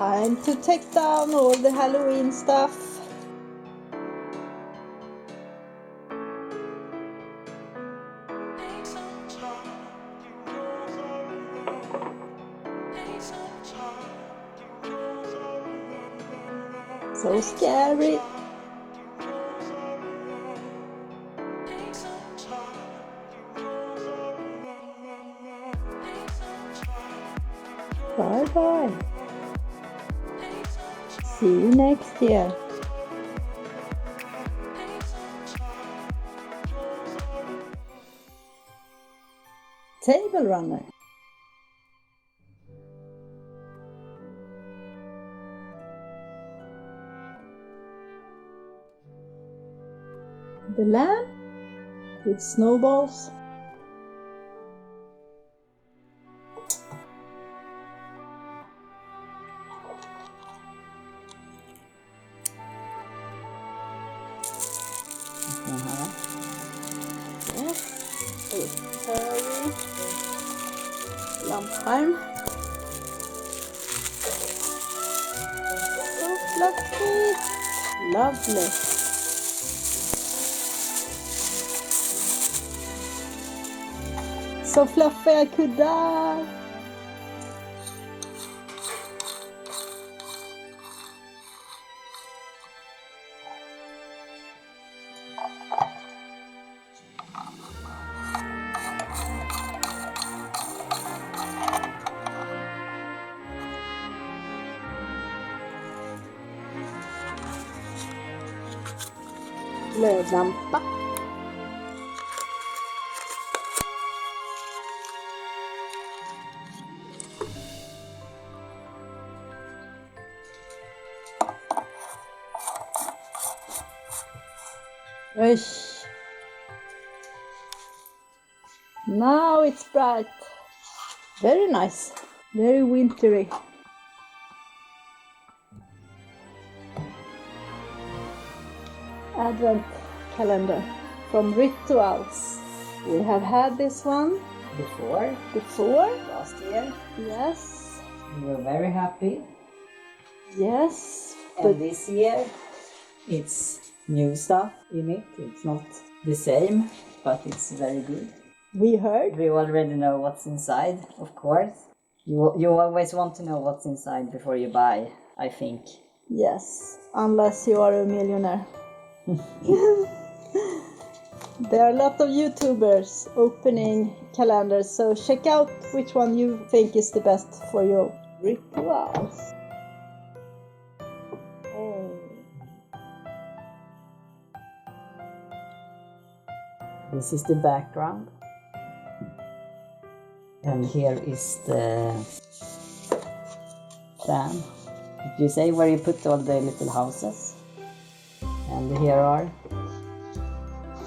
Time to take down all the Halloween stuff. So scary. Bye bye. See you next year. Table runner. The lamp with snowballs. Yes, furry. Lampshade. So fluffy. Lovely. So fluffy I could die. Glödlampa. Usch. Now it's bright. Very nice. Very wintry. Advent calendar from Rituals. We have had this one Before last year. Yes. We were very happy. Yes. And this year it's new stuff in it. It's not the same, but it's very good. We heard. We already know what's inside, of course. You always want to know what's inside before you buy, I think. Yes, unless you are a millionaire. There are a lot of YouTubers opening calendars, so check out which one you think is the best for your rituals. Oh. This is the background. And here is the fan. If you say where you put all the little houses. And here are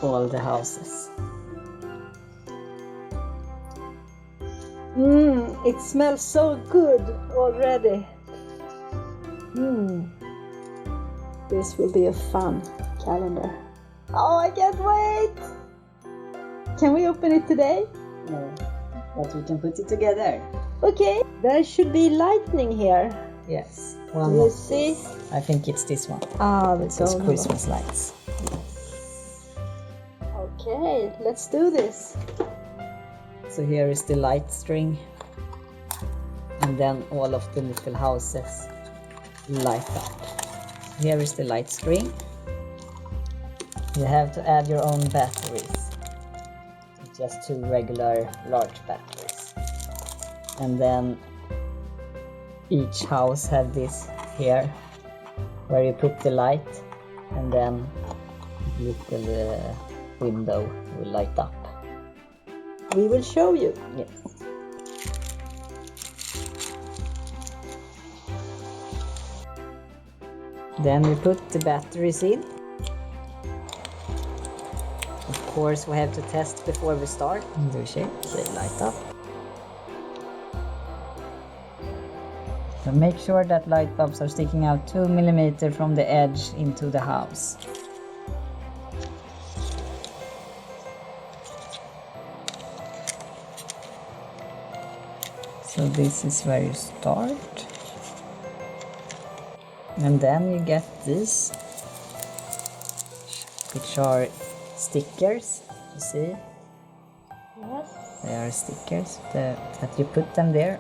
all the houses. It smells so good already. This will be a fun calendar. Oh, I can't wait! Can we open it today? No, but we can put it together. Okay, there should be lightning here. Yes. Do you see? I think it's this one. This is Christmas lights. Okay, let's do this. So here is the light string. And then all of the little houses light up. Here is the light string. You have to add your own batteries. Just 2 regular large batteries. And then each house have this here where you put the light, and then little window will light up. We will show you. Yes. Then we put the batteries in. Of course, we have to test before we start. Do check, they light up. So make sure that light bulbs are sticking out 2 mm from the edge into the house. So this is where you start. And then you get these, which are stickers. You see, Yes. they are stickers that you put them there.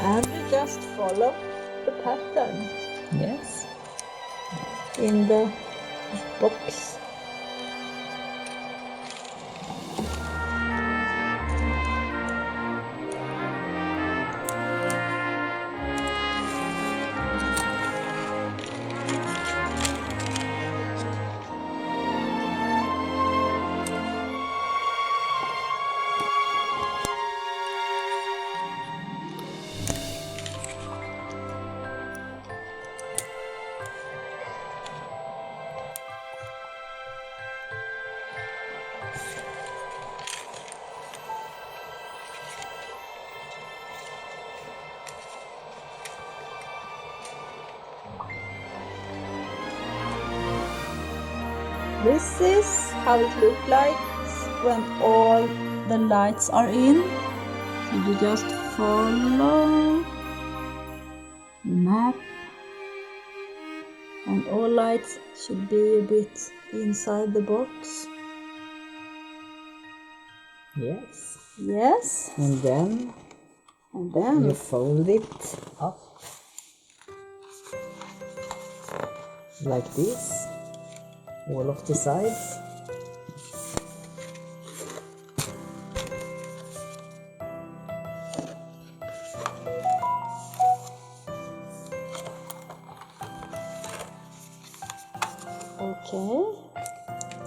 And we just follow the pattern Yes. in the box. This is how it looks like when all the lights are in. So you just follow the map, and all lights should be a bit inside the box. Yes. Yes, And then you fold it up like this, all of the sides. okay.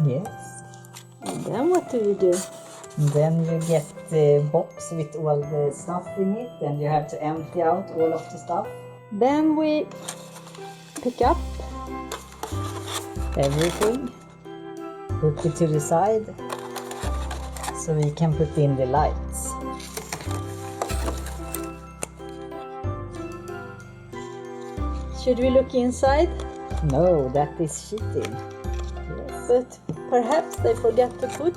Yes. And then what do you do? And then you get the box with all the stuff in it, and you have to empty out all of the stuff. Then we pick up. Everything. Put it to the side so we can put in the lights. Should we look inside? No, that is cheating. Yes. But perhaps they forget to put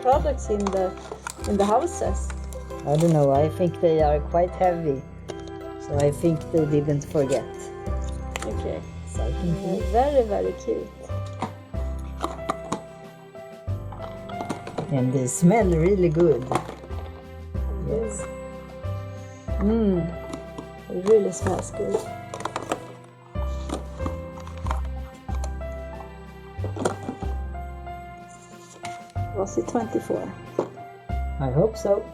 products in the houses. I don't know, I think they are quite heavy. So I think they didn't forget. Okay. So I think Very, very cute. and they smell really good. Yes. It really smells good. Was it 24? I hope so.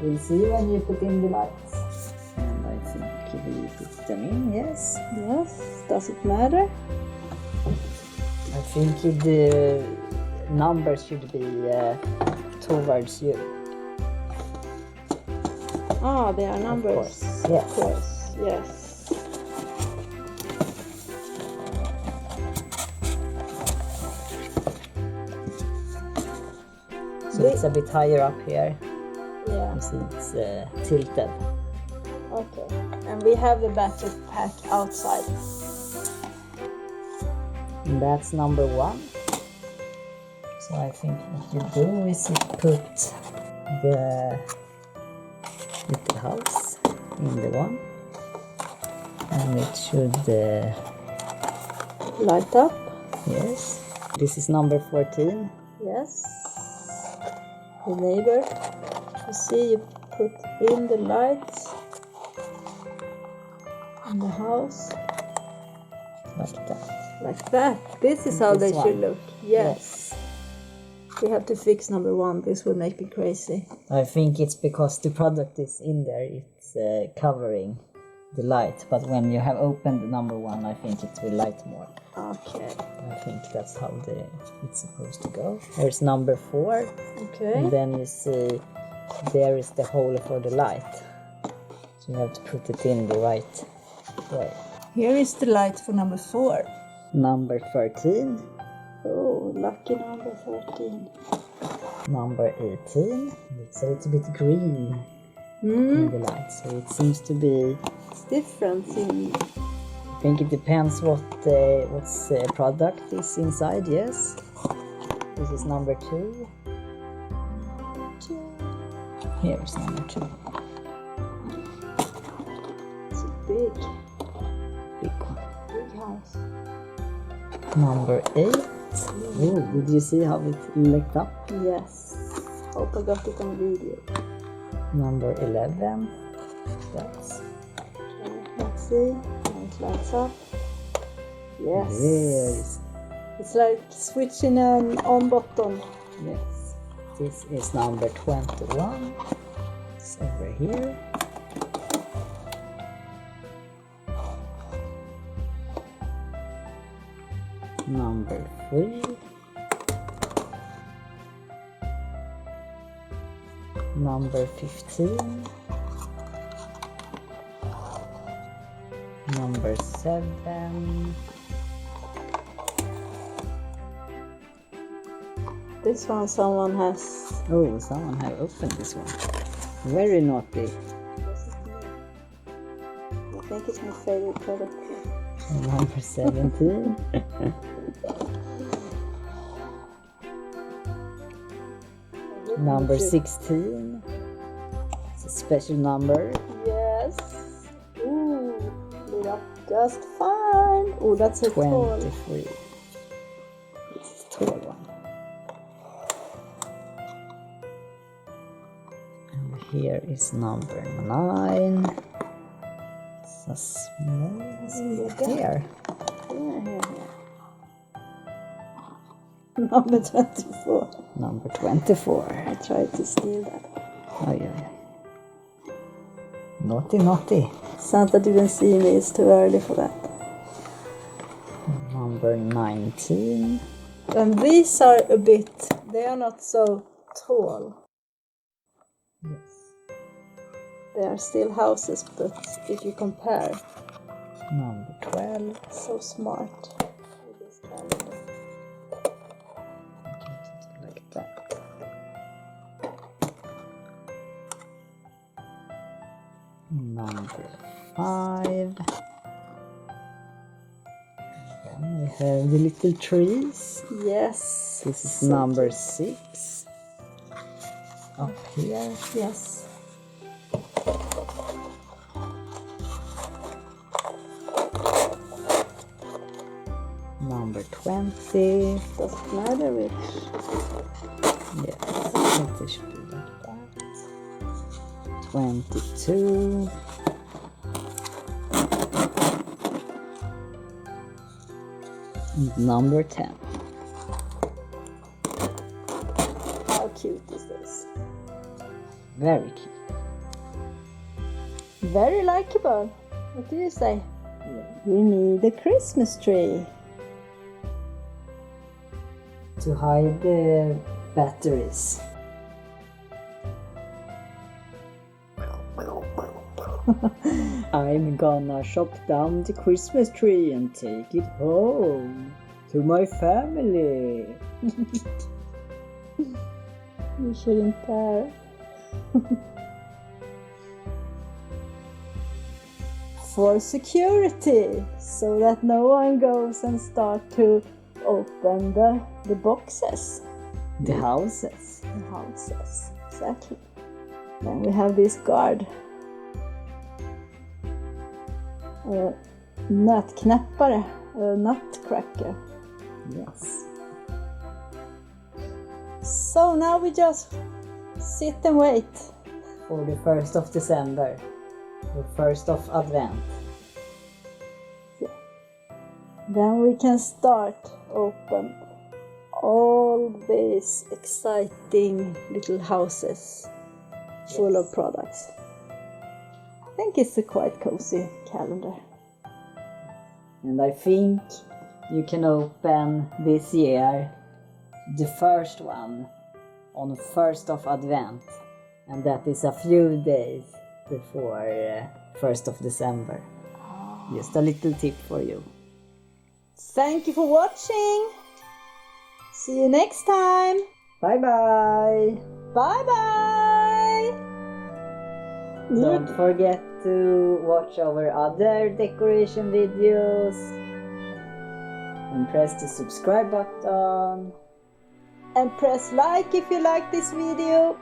We'll see when you put in the lights. And I think we put them in, yes. Yes. Does it matter? I think the numbers should be towards you. Ah, they are numbers. course, yes. Of course, yes. So it's a bit higher up here. Yeah. You see it's tilted. Okay. And we have the battery pack outside. And that's number 1. So I think what you do is you put the little house in the one, and it should Light up. yes. This is number 14. Yes. The neighbor. You see, you put in the lights. in the house. Like that. Like that. This is how they This should one. look. Yes. We have to fix number 1. This will make me crazy. I think it's because the product is in there. It's covering the light. But when you have opened the number 1, I think it will light more. Okay. I think that's how it's supposed to go. Here's number 4. Okay. And then you see there is the hole for the light. So you have to put it in the right way. Here is the light for number 4. Number 13. Oh, lucky number 13. Number 18. It's a little bit green in the light. So it seems to be... It's different in... I think it depends what's product is inside, yes. This is number 2. Here's number 2. It's a big Big one. house. Number 8. Oh, did you see how it lit up? Yes. Hope I got it on video. Number 11. That's... Okay, let's see. Now it lights up. Yes. Yes. It's like switching an on button. Yes. This is number 21. It's over here. Number 3. Number 15. Number 7. This one someone has... Oh, someone have opened this one. Very naughty. I think it's my favorite product. Number 17. Number 16. It's a special number. Yes. Ooh, lit up just fine. Oh, that's a tall. 23. It's a tall one. And here is number 9. It's a small here. Here. Number 24. Number 24. I tried to steal that. Oh, yeah. Naughty, naughty. Santa didn't see me, it's too early for that. Number 19. And these are a bit, they are not so tall. Yes. They are still houses, but if you compare, Number 12. so smart. With this calendar. Like that. Number 5. Then we have the little trees. Yes. This is so number cute. 6. Up here. Yes. Number 20. Doesn't matter which. Yes, I think they should be like that. 22. And number 10. How cute is this? Very cute. Very likable. What do you say? We need a Christmas tree. To hide the batteries. I'm gonna chop down the Christmas tree and take it home to my family. You shouldn't dare. For security, so that no one goes and start to open the boxes. The houses. The houses, exactly. Then we have this guard. Nötknäppare, nutcracker. Yes. So now we just sit and wait. For the 1st of December. The 1st of Advent. Then we can start open all these exciting little houses full of products. I think it's a quite cozy calendar. And I think you can open this year the first one on 1st of Advent, and that is a few days before 1st of December. Just a little tip for you. Thank you for watching. See you next time. Bye bye. Bye bye. Don't forget to watch our other decoration videos and press the subscribe button. And press like if you like this video.